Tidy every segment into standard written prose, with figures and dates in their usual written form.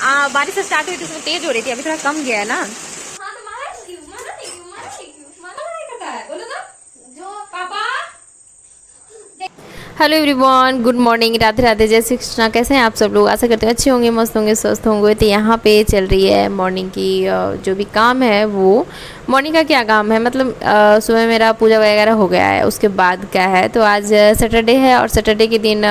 बारिश स्टार्ट हुई थी उसमें तेज हो रही थी, अभी थोड़ा कम गया है ना। Hello everyone, good morning, Radhe Radhe, जय श्री कृष्णा। कैसे हैं आप सब लोग? आशा करते हैं अच्छे होंगे, मस्त होंगे, स्वस्थ होंगे। तो यहाँ पे चल रही है मॉर्निंग की जो भी काम है वो। मॉर्निंग का क्या काम है, मतलब सुबह मेरा पूजा वगैरह हो गया है, उसके बाद क्या है, तो आज सैटरडे है और सैटरडे के दिन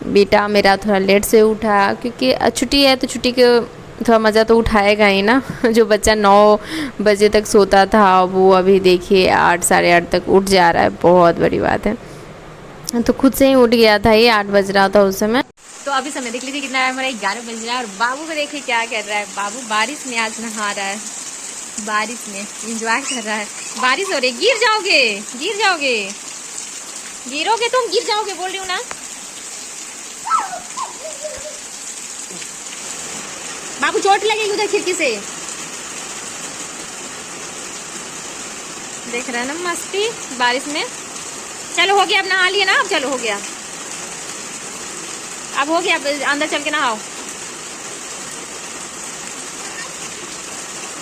बेटा मेरा थोड़ा लेट से उठा, क्योंकि छुट्टी है तो छुट्टी के थोड़ा मज़ा तो उठाएगा ही ना। जो बच्चा 9 बजे तक सोता था वो अभी देखिए 8 साढ़े 8 तक उठ जा रहा है, बहुत बड़ी बात है। तो खुद से ही उठ गया था, ये 8 बज रहा था उस समय। तो अभी समय देख लीजिए कितना है, हमारा 11 बज रहा है। और बाबू को देखिए क्या कर रहा है, बाबू बारिश में आज नहा रहा है, बारिश में एंजॉय कर रहा है। बारिश हो रही, गिर जाओगे, गिर जाओगे, गिरोगे तुम, गिर जाओगे, बोल रही हूँ ना। बाबू चोट लगेगी उधर खिड़की से, देख रहे हैं ना मस्ती बारिश में। चलो हो गया, अब नहा लिए ना, अब चलो हो गया, अब हो गया, अब अंदर चल के नहाओ।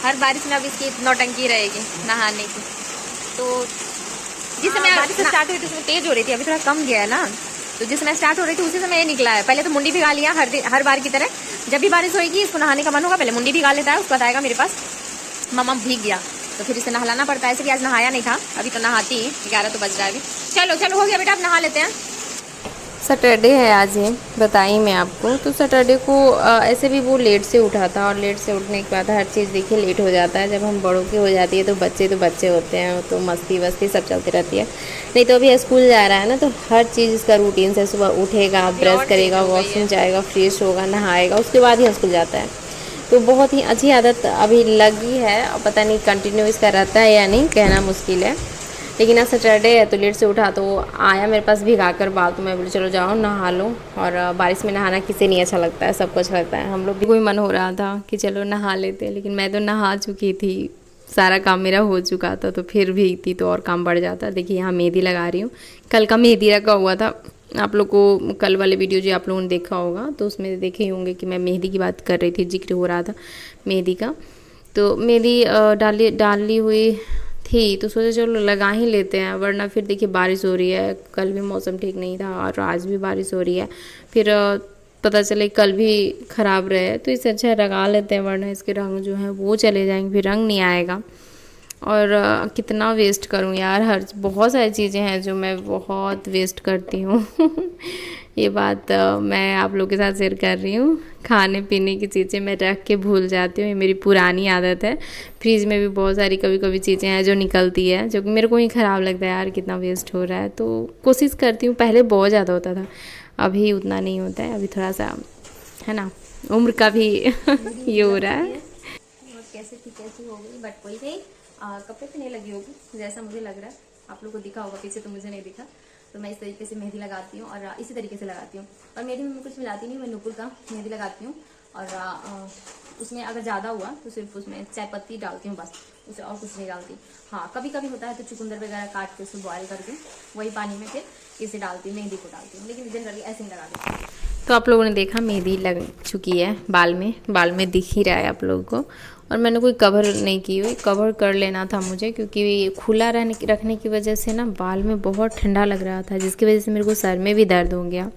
हर बारिश में अब इसकी नौटंकी रहेगी नहाने की। तो जिस समय बारिश स्टार्ट हुई थी उसमें तेज हो रही थी, अभी थोड़ा कम गया है ना। तो जिस समय स्टार्ट हो रही थी उसी समय ये निकला है। पहले तो मुंडी भिगा लिया, हर बार की तरह जब भी बारिश होगी इसको नहाने का मन होगा पहले मुंडी भिगा लेता है, उसके बाद आएगा मेरे पास, मम्मा भीग गया, तो फिर इसे नहलाना पड़ता है। ऐसे भी आज नहाया नहीं था, अभी तो नहाती ही, 11 तो बज रहा है अभी। चलो चलो हो गया बेटा, अब नहा लेते हैं। सैटरडे है आज, ये बताई मैं आपको। तो सैटरडे को ऐसे भी वो लेट से उठा था, और लेट से उठने के बाद हर चीज़ देखिए लेट हो जाता है। जब हम बड़ों की हो जाती है तो बच्चे होते हैं, तो मस्ती वस्ती सब चलती रहती है। नहीं तो अभी स्कूल जा रहा है ना, तो हर चीज़ इसका रूटीन से, सुबह उठेगा, ब्रश करेगा, वॉशरूम जाएगा, फ्रेश होगा, नहाएगा, उसके बाद ही स्कूल जाता है। तो बहुत ही अच्छी आदत अभी लगी है, पता नहीं कंटिन्यू इसका रहता है या नहीं, कहना मुश्किल है। लेकिन आज सैटरडे है तो लेट से उठा, तो आया मेरे पास भिगा कर बाल, तो मैं बोली चलो जाओ नहा लो। और बारिश में नहाना किसे नहीं अच्छा लगता है, सबको अच्छा लगता है। हम लोग भी कोई मन हो रहा था कि चलो नहा लेते, लेकिन मैं तो नहा चुकी थी, सारा काम मेरा हो चुका था, तो फिर भीगती तो और काम बढ़ जाता। देखिए यहाँ मेहंदी लगा रही हूँ, कल का मेहंदी रखा हुआ था। आप लोग को कल वाले वीडियो जो आप लोगों ने देखा होगा तो उसमें देखे ही होंगे कि मैं मेहंदी की बात कर रही थी, जिक्र हो रहा था मेहंदी का। तो मेहंदी डाली हुई थी, तो सोचा चलो लगा ही लेते हैं, वरना फिर देखिए बारिश हो रही है। कल भी मौसम ठीक नहीं था और आज भी बारिश हो रही है, फिर पता चले कल भी ख़राब रहे, तो इससे अच्छा लगा लेते हैं, वरना इसके रंग जो है वो चले जाएंगे, फिर रंग नहीं आएगा। और कितना वेस्ट करूं यार, बहुत सारी चीज़ें हैं जो मैं बहुत वेस्ट करती हूँ। ये बात मैं आप लोगों के साथ शेयर कर रही हूँ। खाने पीने की चीज़ें मैं रख के भूल जाती हूँ, ये मेरी पुरानी आदत है। फ्रिज में भी बहुत सारी कभी कभी चीज़ें हैं जो निकलती है, जो कि मेरे को ही ख़राब लगता है यार, कितना वेस्ट हो रहा है। तो कोशिश करती हूँ, पहले बहुत ज़्यादा होता था, अभी उतना नहीं होता है, अभी थोड़ा सा है ना, उम्र का भी ये हो रहा है। कैसी हो गई, बट कोई नहीं, कपड़े पे नहीं लगी होगी जैसा मुझे लग रहा है। आप लोगों को दिखा होगा पीछे, तो मुझे नहीं दिखा। तो मैं इस तरीके से मेहंदी लगाती हूँ, और इसी तरीके से लगाती हूँ। और मेहंदी में मैं कुछ मिलाती नहीं, मैं नुपुर का मेहंदी लगाती हूँ। और उसमें अगर ज़्यादा हुआ तो सिर्फ उसमें चाय पत्ती डालती हूँ बस, उसे और कुछ नहीं डालती। हाँ कभी कभी होता है तो चुकंदर वगैरह काट के उसे बॉयल करके वही पानी में फिर इसे डालती हूँ, मेहंदी को डालती हूँ, लेकिन जनरली ऐसे ही लगा देती हूँ। तो आप लोगों ने देखा मेहंदी लग चुकी है, बाल में दिख ही रहा है आप लोगों को। और मैंने कोई कवर नहीं की हुई, कवर कर लेना था मुझे, क्योंकि खुला रखने की वजह से ना बाल में बहुत ठंडा लग रहा था, जिसकी वजह से मेरे को सर में भी दर्द हो गया।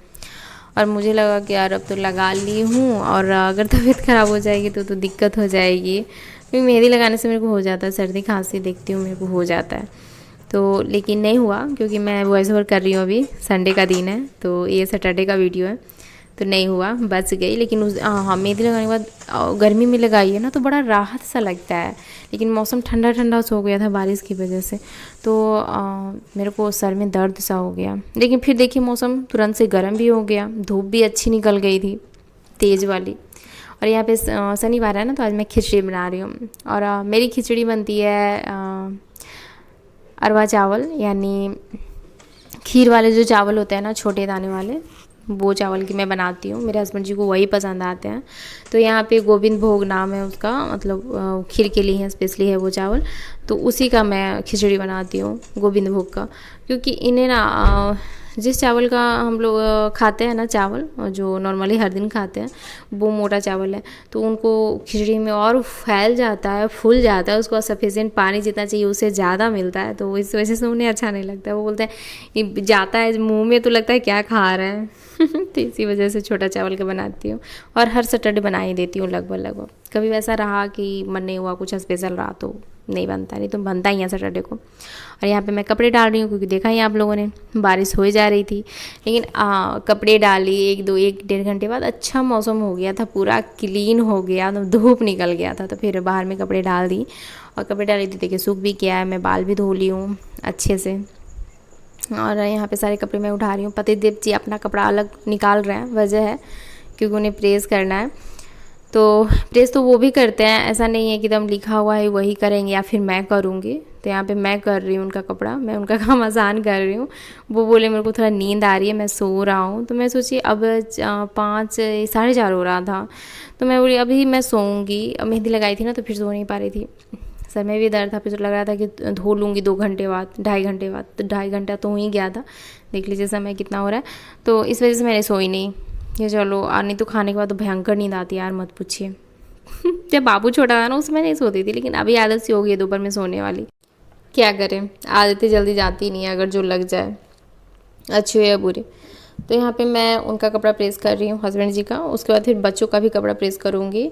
और मुझे लगा कि यार अब तो लगा ली हूँ, और अगर तबीयत ख़राब हो जाएगी तो दिक्कत हो जाएगी, क्योंकि मेहंदी लगाने से मेरे को हो जाता है सर्दी खांसी, देखती हूँ मेरे को हो जाता है। तो लेकिन नहीं हुआ, क्योंकि मैं वॉइस ओवर कर रही हूँ, अभी संडे का दिन है, तो ये सैटरडे का वीडियो है, तो नहीं हुआ, बच गई। लेकिन हाँ मेहंदी लगाने के बाद गर्मी में लगाई है ना तो बड़ा राहत सा लगता है, लेकिन मौसम ठंडा ठंडा हो गया था बारिश की वजह से, तो मेरे को सर में दर्द सा हो गया। लेकिन फिर देखिए मौसम तुरंत से गर्म भी हो गया, धूप भी अच्छी निकल गई थी तेज़ वाली। और यहाँ पे शनिवार है ना, तो आज मैं खिचड़ी बना रही हूँ। और मेरी खिचड़ी बनती है अरवा चावल, यानी खीर वाले जो चावल होते हैं ना, छोटे दाने वाले, वो चावल की मैं बनाती हूँ, मेरे हस्बैंड जी को वही पसंद आते हैं। तो यहाँ पे गोविंद भोग नाम है उसका, मतलब खीर के लिए है, स्पेशली है वो चावल, तो उसी का मैं खिचड़ी बनाती हूँ, गोविंद भोग का। क्योंकि इन्हें ना जिस चावल का हम लोग खाते हैं ना, चावल जो नॉर्मली हर दिन खाते हैं, वो मोटा चावल है, तो उनको खिचड़ी में और फैल जाता है, फूल जाता है, उसको सफिशिएंट पानी जितना चाहिए उससे ज़्यादा मिलता है, तो इस वजह से उन्हें अच्छा नहीं लगता है। वो बोलते हैं ये जाता है मुंह में तो लगता है क्या खा रहे हैं तो इसी वजह से छोटा चावल का बनाती हूँ, और हर सैटरडे बना ही देती हूँ लगभग। कभी वैसा रहा कि मन नहीं हुआ, कुछ स्पेशल रहा तो नहीं बनता, नहीं तो बनता ही है सैटरडे को। और यहाँ पे मैं कपड़े डाल रही हूँ, क्योंकि देखा ही आप लोगों ने बारिश हो जा रही थी, लेकिन कपड़े डाली 1-1.5 घंटे बाद अच्छा मौसम हो गया था, पूरा क्लीन हो गया, तो धूप निकल गया था, तो फिर बाहर में कपड़े डाल दी, और कपड़े डाली थी, देखिए सूख भी किया है, मैं बाल भी धो ली हूँ अच्छे से। और यहाँ पे सारे कपड़े मैं उठा रही हूँ। पतिदेव जी अपना कपड़ा अलग निकाल रहे हैं, वजह है क्योंकि उन्हें प्रेस करना है, तो प्रेस तो वो भी करते हैं, ऐसा नहीं है कि एकदम लिखा हुआ है वही करेंगे या फिर मैं करूँगी। तो यहाँ पे मैं कर रही हूँ उनका कपड़ा, मैं उनका काम आसान कर रही हूँ। वो बोले मेरे को थोड़ा नींद आ रही है, मैं सो रहा हूँ, तो मैं सोची अब 5 साढ़े 4 हो रहा था, तो मैं बोली अभी मैं सोऊंगी। मेहंदी लगाई थी ना, तो फिर सो नहीं पा रही थी, सर में भी दर्द था, फिर तो लग रहा था कि धो लूँगी 2 घंटे बाद, 2.5 घंटे बाद, तो 2.5 घंटा तो हो ही गया था, देख लीजिए समय कितना हो रहा है। तो इस वजह से मैंने सोई नहीं, ये चलो नहीं तो खाने के बाद तो भयंकर नींद आती है यार, मत पूछिए जब बाबू छोटा था ना उसमें नहीं सोती थी, लेकिन अभी आदत सी हो गई है दोपहर में सोने वाली, क्या करें, आदतें जल्दी जाती नहीं है अगर जो लग जाए, अच्छी हो या बुरी। तो यहाँ पे मैं उनका कपड़ा प्रेस कर रही हूँ, हस्बैंड जी का, उसके बाद फिर बच्चों का भी कपड़ा प्रेस करूँगी।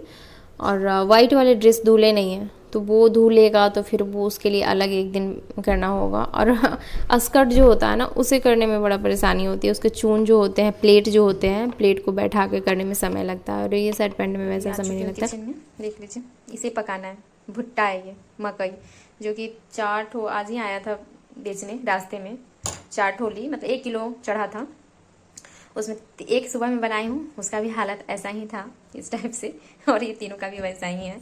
और वाइट वाले ड्रेस धुले नहीं है, तो वो धुलेगा तो फिर वो उसके लिए अलग एक दिन करना होगा। और स्कर्ट जो होता है ना, उसे करने में बड़ा परेशानी होती है, उसके चून जो होते हैं, प्लेट जो होते हैं, प्लेट को बैठा के करने में समय लगता है, और ये शर्ट पैंट में वैसा समय नहीं लगता। देख लीजिए, इसे पकाना है, भुट्टा है ये मकई, जो कि 4 ठो आज ही आया था बेचने, रास्ते में 4 ठो ली, मतलब 1 किलो चढ़ा था, उसमें एक सुबह में बनाई हूँ, उसका भी हालत ऐसा ही था इस टाइप से, और ये तीनों का भी वैसा ही है।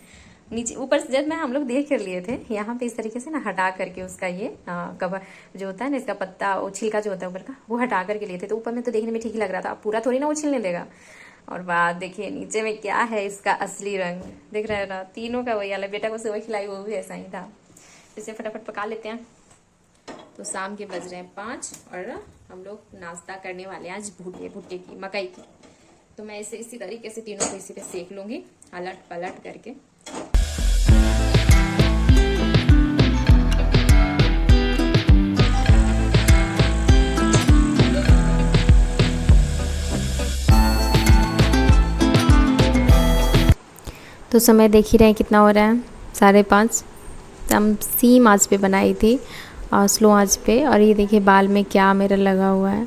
नीचे ऊपर से जब मैं हम लोग देख कर लिए थे, यहाँ पे इस तरीके से ना हटा करके उसका ये कवर जो होता है ना, इसका पत्ता, वो छिलका जो होता है ऊपर का, वो हटा करके लिए थे, तो ऊपर में तो देखने में ठीक ही लग रहा था, अब पूरा थोड़ी ना वो छिलने देगा। और बात देखिए नीचे में क्या है, इसका असली रंग देख रहे हैं ना, तीनों का वही हाल है। बेटा को सुबह खिलाई वो भी ऐसा ही था। इसे फटाफट पका लेते हैं। तो शाम के बज रहे हैं 5 और हम लोग नाश्ता करने वाले हैं आज भुट्टे की, मकई की। तो मैं इसे इसी तरीके से तीनों को इसी पे सेक लूँगी, अलट पलट करके। तो समय देख ही रहे हैं कितना हो रहा है, 5:30। हम सीम आंच पे बनाई थी और स्लो आंच पे। और ये देखिए बाल में क्या मेरा लगा हुआ है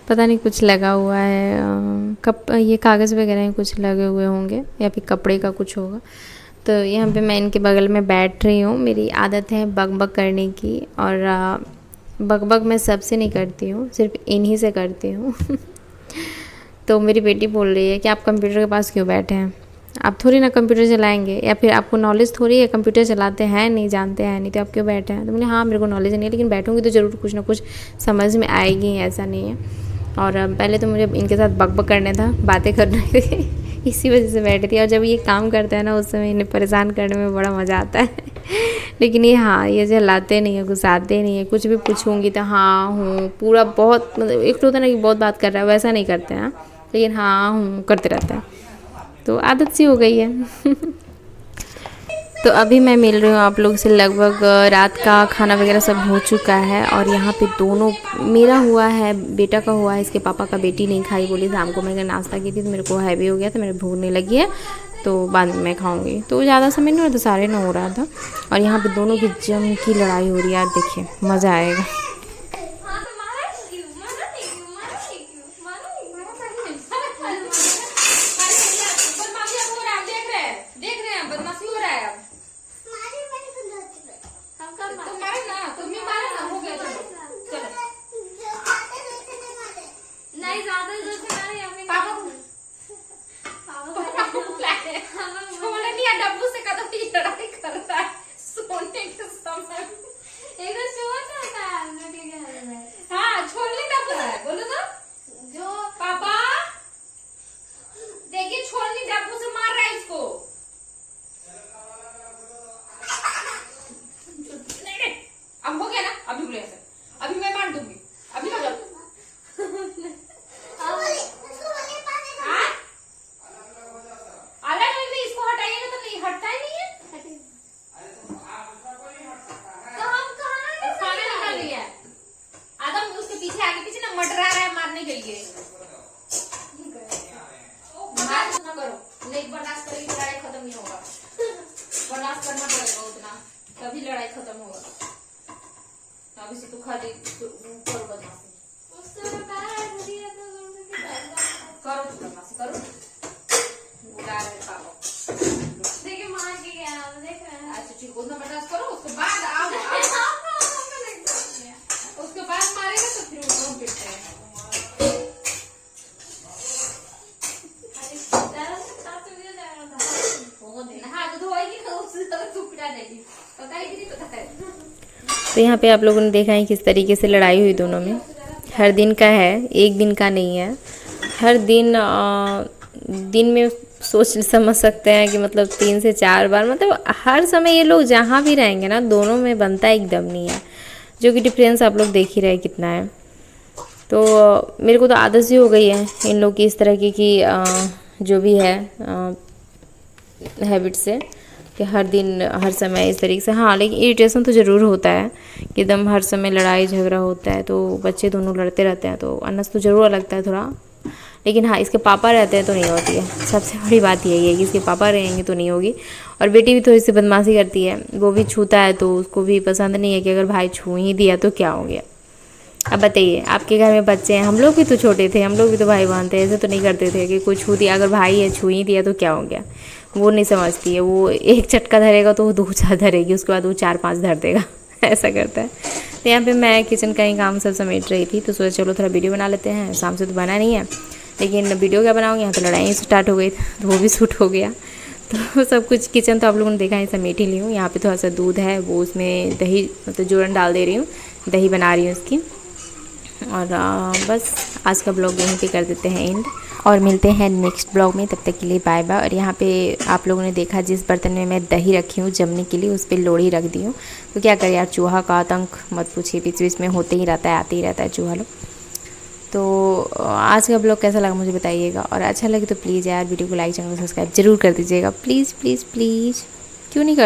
पता नहीं कुछ लगा हुआ है, ये कागज़ वगैरह कुछ लगे हुए होंगे या फिर कपड़े का कुछ होगा। तो यहाँ पे मैं इनके बगल में बैठ रही हूँ। मेरी आदत है बक करने की, और बक मैं सबसे नहीं करती हूँ, सिर्फ इन्हीं से करती हूँ तो मेरी बेटी बोल रही है कि आप कंप्यूटर के पास क्यों बैठे हैं, आप थोड़ी ना कंप्यूटर चलाएंगे, या फिर आपको नॉलेज थोड़ी है, कंप्यूटर चलाते हैं नहीं, जानते हैं नहीं, तो आप क्यों बैठे हैं। तो मैंने हाँ मेरे को नॉलेज नहीं है, लेकिन बैठूंगी तो ज़रूर कुछ ना कुछ समझ में आएगी, ऐसा नहीं है। और पहले तो मुझे इनके साथ बक करने था, बातें करने थे इसी वजह से बैठी थी। और जब ये काम करते हैं ना, उस समय इन्हें परेशान करने में बड़ा मज़ा आता है लेकिन ये हाँ, ये जलाते नहीं है, गुस्साते नहीं है, कुछ भी पूछूंगी तो हाँ हूँ पूरा, बहुत मतलब एक तो होता है ना कि बहुत बात कर रहा है, वैसा नहीं करते हैं, लेकिन हाँ हूँ करते रहते हैं, तो आदत सी हो गई है तो अभी मैं मिल रही हूँ आप लोग से, लगभग रात का खाना वगैरह सब हो चुका है। और यहाँ पे दोनों, मेरा हुआ है, बेटा का हुआ है, इसके पापा का बेटी नहीं खाई, बोली शाम को मैंने नाश्ता की थी तो मेरे को हैवी हो गया था, मेरे भूख नहीं लगी है, तो बाद में मैं खाऊंगी। तो ज़्यादा समय नहीं हो रहा था, 9:30 हो रहा था। और यहाँ पे दोनों की जम की लड़ाई हो रही है यार, देखिए मज़ा आएगा। ना करो, नहीं बर्दाश्त करेगी लड़ाई खत्म नहीं होगा। बर्दाश्त करना पड़ेगा उतना, तभी लड़ाई खत्म होगा। अभी से तू खाली करो बदमाशी, करो तू बदमाशी करो, बुला रहे पापा। देखिए मार के गया, देख रहे हैं। अच्छा ठीक, उतना बर्दाश्त करो, उसके बाद आओ उसके बाद मारेगा तो फिर हम पिटते हैं। तो यहाँ पे आप लोगों ने देखा है किस तरीके से लड़ाई हुई दोनों में। हर दिन का है, एक दिन का नहीं है। हर दिन दिन में सोच समझ सकते हैं कि मतलब 3 से 4 बार, मतलब हर समय ये लोग जहाँ भी रहेंगे ना, दोनों में बनता एकदम नहीं है। जो कि डिफरेंस आप लोग देख ही रहे कितना है। तो मेरे को तो आदत सी हो गई है इन लोग की इस तरह की जो भी है हैबिट से, कि हर दिन हर समय इस तरीके से। हाँ, लेकिन इरिटेशन तो ज़रूर होता है कि एकदम हर समय लड़ाई झगड़ा होता है, तो बच्चे दोनों लड़ते रहते हैं तो अनस तो ज़रूर लगता है थोड़ा। लेकिन हाँ, इसके पापा रहते हैं तो नहीं होती है। सबसे बड़ी बात यही है कि इसके पापा रहेंगे तो नहीं होगी। और बेटी भी थोड़ी सी बदमाशी करती है, वो भी छूता है तो उसको भी पसंद नहीं है कि अगर भाई छू ही दिया तो क्या हो गया। अब बताइए, आपके घर में बच्चे हैं, हम लोग भी तो छोटे थे, हम लोग भी तो भाई बहन थे, ऐसे तो नहीं करते थे कि कोई छू दिया, अगर भाई है छू ही दिया तो क्या हो गया। वो नहीं समझती है, वो एक झटका धरेगा तो वो 2-4 धरेगी, उसके बाद वो 4-5 धर देगा। ऐसा करता है। तो यहाँ पे मैं किचन का ही काम सब समेट रही थी, तो सोचा चलो थोड़ा वीडियो बना लेते हैं। शाम से तो बना नहीं है, लेकिन वीडियो क्या बनाऊँगी, यहाँ तो लड़ाई स्टार्ट हो गई तो वो भी शूट हो गया। तो सब कुछ किचन तो आप लोगों ने देखा है, समेट ही ली हूँ। यहाँ पे थोड़ा सा दूध है, वो उसमें दही मतलब जोरन डाल दे रही हूँ, दही बना रही हूँ उसकी। और बस आज का ब्लॉग यहीं पे कर देते हैं एंड, और मिलते हैं नेक्स्ट ब्लॉग में। तब तक के लिए बाय बाय। और यहाँ पे आप लोगों ने देखा जिस बर्तन में मैं दही रखी हूँ जमने के लिए, उस पर लोढ़ी रख दी हूँ। तो क्या करें यार, चूहा का आतंक मत पूछिए, बीच बीच में होते ही रहता है, आते ही रहता है चूहा लोग। तो आज का ब्लॉग कैसा लगा मुझे बताइएगा, और अच्छा लगे तो प्लीज़ यार वीडियो को लाइक, चैनल को सब्सक्राइब जरूर कर दीजिएगा। प्लीज़ प्लीज़ प्लीज़, क्यों नहीं कर